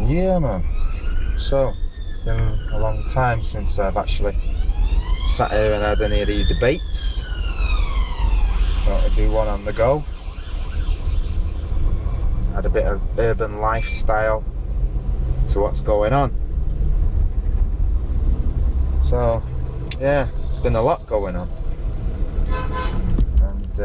Yeah, man. So, been a long time since I've actually sat here and had any of these debates. Thought I'd do one on the go. Add a bit of urban lifestyle to what's going on. So, yeah, it's been a lot going on. And,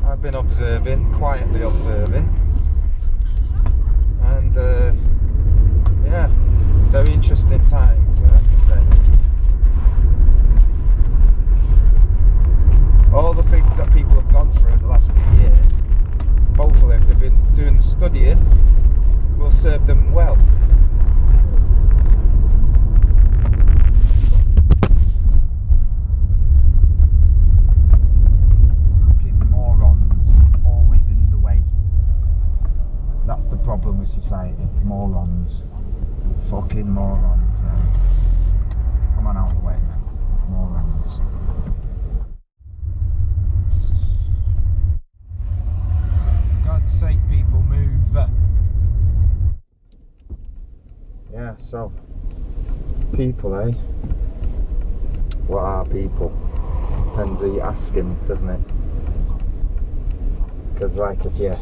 I've been observing, quietly observing. And, yeah, very interesting times, I have to say. All the things that people have gone through in the last few years, hopefully if they've been doing the studying, will serve them well. Fucking morons, always in the way. That's the problem with society, morons. Fucking morons, man. Come on out of the way, man. Morons. For God's sake, people, move. Yeah, so, people, eh? What are people? Depends who you're asking, doesn't it? Because, like, if you're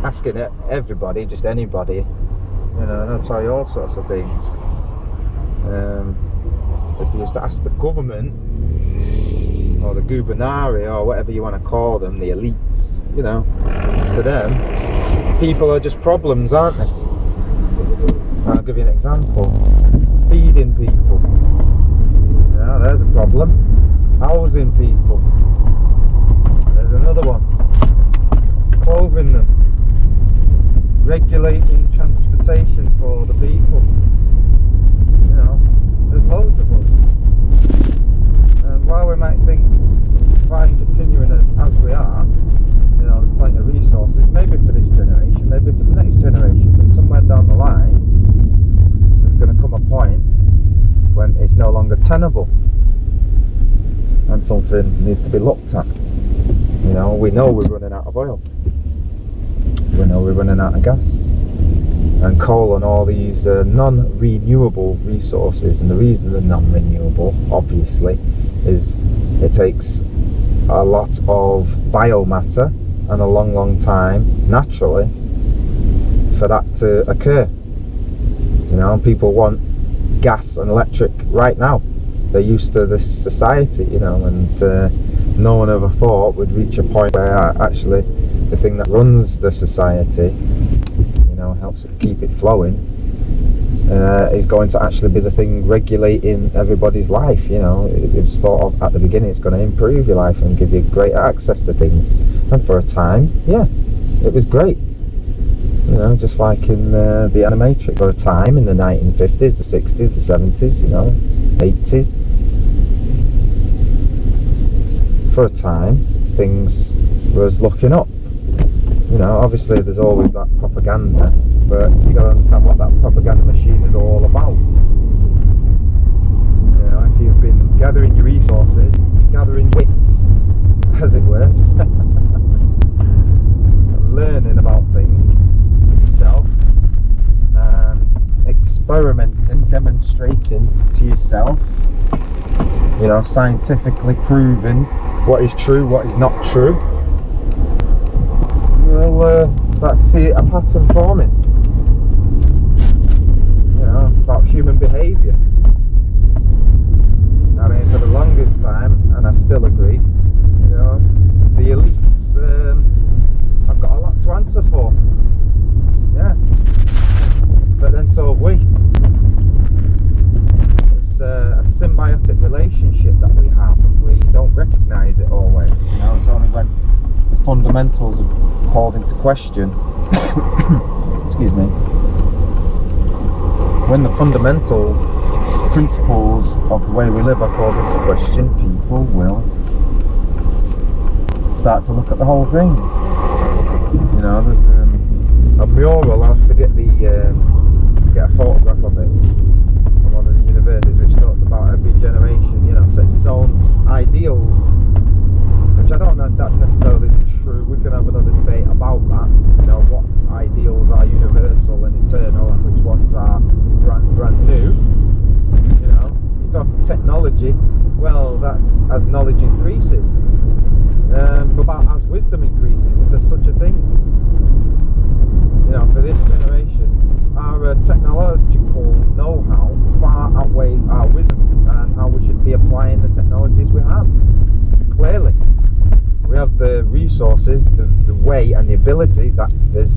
asking everybody, just anybody, you know, they'll tell you all sorts of things. If you used to ask the government, or the gubernari, or whatever you want to call them, the elites, you know, to them, people are just problems, aren't they? I'll give you an example. Feeding people. Yeah, there's a problem. Housing people. There's another one. Clothing them. Regulating transportation for the people. You know, there's loads of us. And while we might think fine continuing as we are, you know, there's plenty of resources, maybe for this generation, maybe for the next generation, but somewhere down the line, there's going to come a point when it's no longer tenable and something needs to be looked at. You know, we know we're running out of oil. We know we're running out of gas and coal and all these non-renewable resources. And the reason they're non-renewable, obviously, is it takes a lot of biomatter and a long time, naturally, for that to occur. You know, people want gas and electric right now. They're used to this society, you know, and no one ever thought would reach a point where actually the thing that runs the society, you know, helps keep it flowing, is going to actually be the thing regulating everybody's life. You know, it's thought of at the beginning it's going to improve your life and give you greater access to things, and for a time, yeah, it was great. You know, just like in the Animatrix, for a time in the 1950s, the 60s, the 70s, you know, 80s. For a time, things was looking up. You know, obviously there's always that propaganda, but you got to understand what that propaganda machine is all about. You know, if you've been gathering your resources, gathering your wits, as it were, learning about things for yourself, and experimenting, demonstrating to yourself, you know, scientifically proving what is true, what is not true, we'll start to see a pattern forming, you know, about human behaviour. I mean, for the longest time, and I still agree, you know, the elites have got a lot to answer for. Yeah, but then so have we. It's a symbiotic relationship that we have, and we don't recognise it always. You know, it's only when the fundamentals are called into question. Excuse me. When the fundamental principles of the way we live are called into question, people will start to look at the whole thing. You know, there's a mural. I'll have to get a photograph of it from one of the universities, which talks about every generation, you know, sets its own ideals, which I don't know if that's necessarily true. We can have another as knowledge increases. But as wisdom increases, is there such a thing? You know, for this generation, our technological know-how far outweighs our wisdom and how we should be applying the technologies we have. Clearly, we have the resources, the way and the ability that there's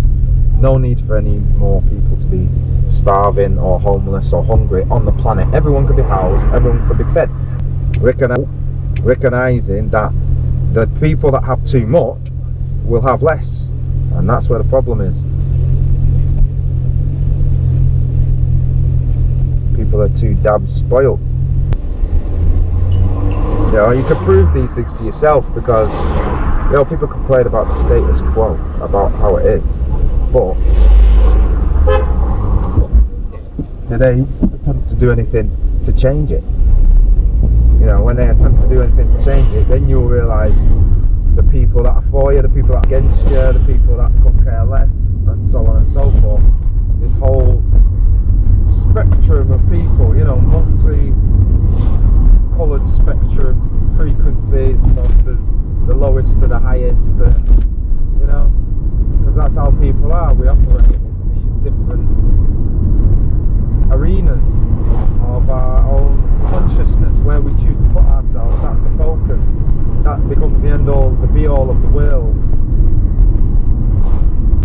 no need for any more people to be starving or homeless or hungry on the planet. Everyone could be housed, everyone could be fed. Recognizing that the people that have too much will have less, and that's where the problem is. People are too damn spoiled. You know, you can prove these things to yourself, because you know, people complain about the status quo, about how it is, but do they attempt to do anything to change it? You know, when they attempt to do anything to change it, then you'll realise the people that are for you, the people that are against you, the people that could care less, and so on and so forth. This whole spectrum of people, you know, multi-coloured spectrum, frequencies from the lowest to the highest, and, you know, because that's how people are. We operate in these different arenas of our own consciousness, where we choose to put ourselves. That's the focus. That becomes the end all, the be all of the world.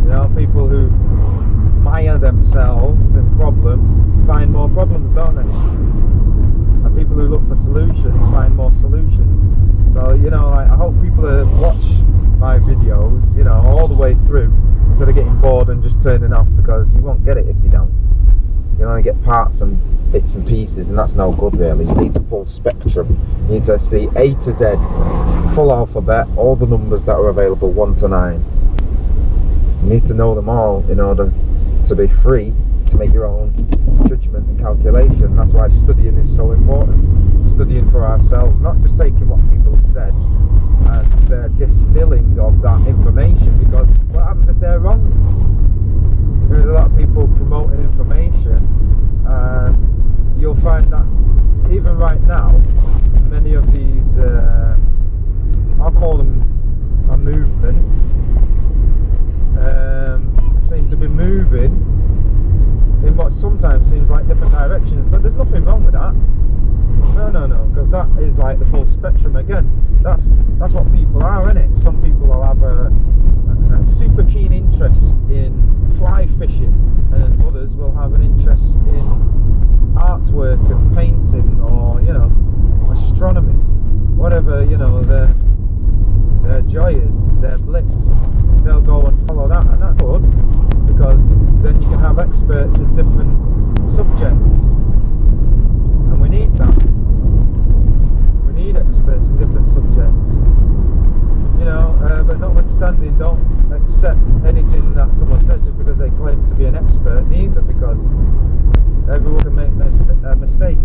You know, people who mire themselves in problem find more problems, don't they? And people who look for solutions find more solutions. So, you know, like, I hope people watch my videos, you know, all the way through, instead of getting bored and just turning off, because you won't get it if you don't. You only get parts and bits and pieces, and that's no good really. You need the full spectrum. You need to see A to Z, full alphabet, all the numbers that are available 1 to 9. You need to know them all in order to be free to make your own judgment and calculation. That's why studying is so important. Studying for ourselves, not just taking what people have said and the distilling of that information, because what happens if they're wrong? There's a lot of people promoting information, and you'll find that even right now, many of these, I'll call them a movement, seem to be moving in what sometimes seems like different directions, but there's nothing wrong with that. No, because that is like the full spectrum again. That's what people are, innit? Some people will have a super keen interest in fly fishing, and others will have an interest in artwork and painting, or, you know, astronomy, whatever, you know, their joy is, their bliss. They'll go and follow that, and that's good, because then you can have experts in different subjects, and we need that. We need experts in different subjects, you know, but notwithstanding, don't accept anything that someone says just because they claim to be an expert neither, because everyone can make a mistake.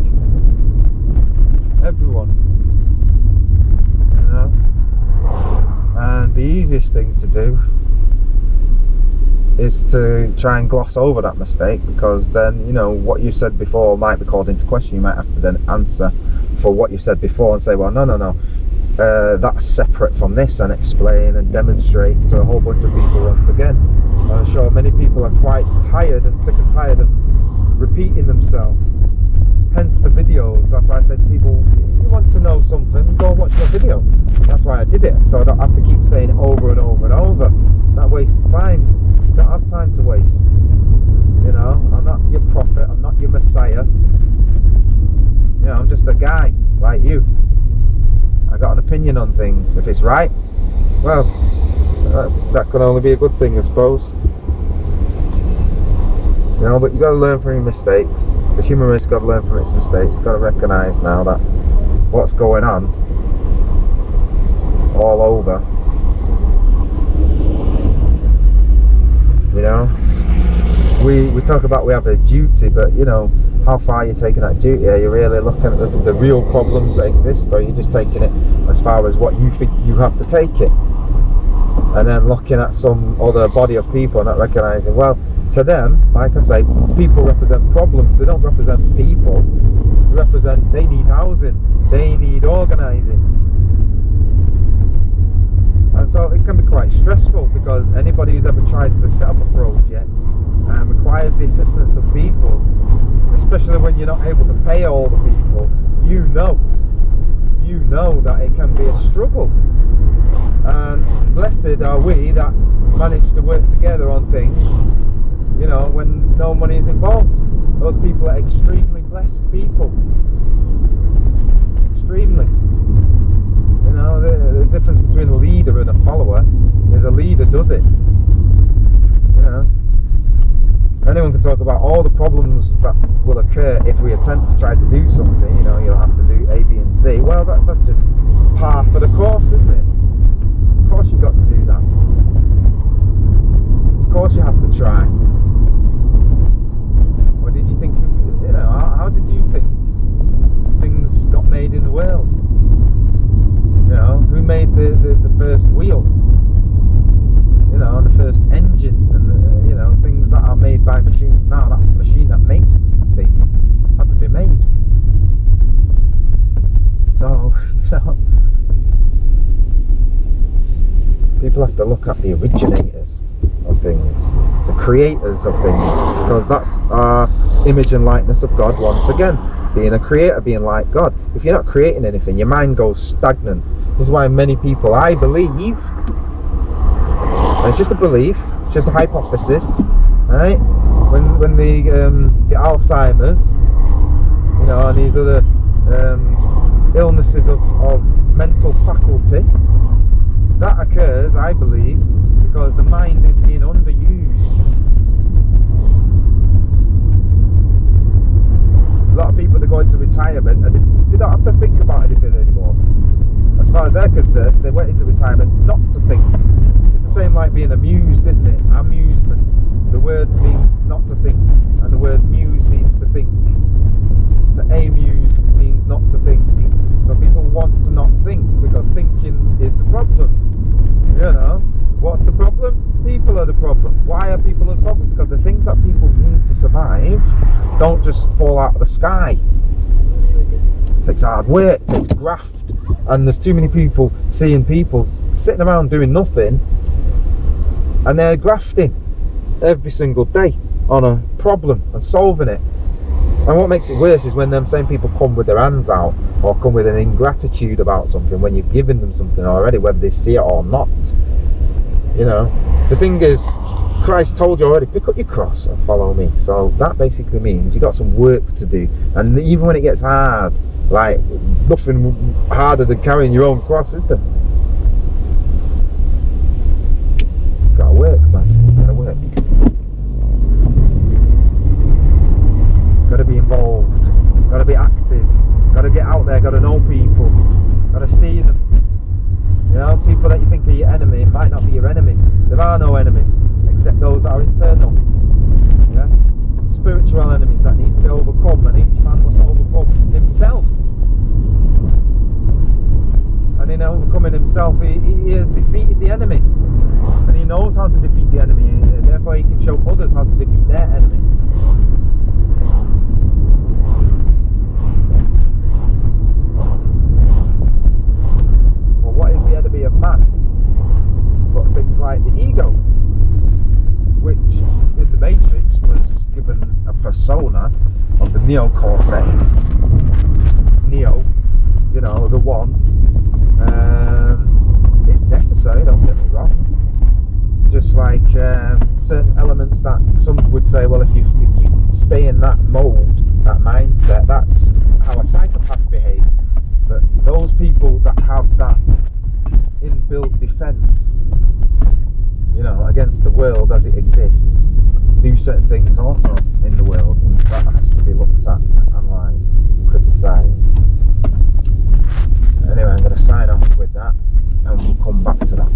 Everyone, you know. And the easiest thing to do is to try and gloss over that mistake, because then, you know, what you said before might be called into question. You might have to then answer for what you said before and say, well, no, that's separate from this, and explain and demonstrate to a whole bunch of people once again. And I'm sure many people are quite tired and sick and tired of repeating themselves. Hence the videos. That's why I say to people, you want to know something, go watch my video. That's why I did it, so I don't have to keep saying it over and over and over. That wastes time. You don't have time to waste. You know, I'm not your prophet, I'm not your messiah. You know, I'm just a guy like you. I got an opinion on things. If it's right, well, that can only be a good thing, I suppose. You know, but you got to learn from your mistakes. The human race got to learn from its mistakes. We've got to recognise now that what's going on all over, you know, we talk about we have a duty, but, you know, how far are you taking that duty? Are you really looking at the real problems that exist, or are you just taking it as far as what you think you have to take it, and then looking at some other body of people and not recognising, well, to them, like I say, people represent problems. They don't represent people. They need housing, they need organising, And so it can be quite stressful, because anybody who's ever tried to set up a project requires the assistance of people, especially when you're not able to pay all the people. You know that it can be a struggle. And blessed are we that manage to work together on things, you know, when no money is involved. Those people are extremely blessed people. Extremely. You know, the difference between a leader and a follower is a leader does it. You know, anyone can talk about all the problems that will occur if we attempt to try to do something. You know, you'll have to do A, B and C. Well, that's just par for the course, isn't it? Of course you've got to do that. Of course you have to try. Or did you think, you know, how did you think things got made in the world? You know, who made the first wheel? You know, and the first engine, and you know, things that are made by machines now. That machine that makes things had to be made. So, you know, people have to look at the originators of things, the creators of things, because that's our image and likeness of God once again. Being a creator, being like God. If you're not creating anything, your mind goes stagnant. This is why many people, I believe, and it's just a belief, it's just a hypothesis, right? When they get Alzheimer's, you know, and these other illnesses of mental faculty, that occurs, I believe, because the mind is being underused. A lot of people that go into retirement and they don't have to think about anything anymore. As far as they're concerned, they went into retirement not to think. It's the same like being amused, isn't it? Amusement. The word means not to think, and the word muse means to think. To amuse means not to think. So people want to not think, because thinking is the problem. You know, what's the problem? People are the problem. Why are people the problem? Because the things that people need to survive don't just fall out of the sky. It takes hard work, it takes graft, and there's too many people seeing people sitting around doing nothing, and they're grafting every single day on a problem and solving it. And what makes it worse is when them same people come with their hands out, or come with an ingratitude about something when you've given them something already, whether they see it or not. You know, the thing is, Christ told you already, pick up your cross and follow me. So that basically means you got some work to do. And even when it gets hard, like, nothing harder than carrying your own cross, is there? Gotta work, man. Gotta work. Gotta be involved. Gotta be active. Gotta get out there. Gotta know people. Gotta see them. You know, people that you think are your enemy might not be your enemy. There are no enemies except those that are internal. Yeah? Spiritual enemies that need to be overcome, and each man must overcome himself. And in overcoming himself, he has defeated the enemy. And he knows how to defeat the enemy, and therefore he can show others how to defeat their enemy. Well, what is the enemy of man? But things like the ego, which in the Matrix was given a persona of the neocortex. Neo, you know, the one. It's necessary, don't get me wrong. Just like certain elements that some would say, well, if you stay in that mode, that mindset, that's how a psychopath behaves. But those people that have that inbuilt defense, you know, against the world as it exists, do certain things also in the world, and that has to be looked at, analysed, criticised. Anyway, I'm going to sign off with that, and we'll come back to that.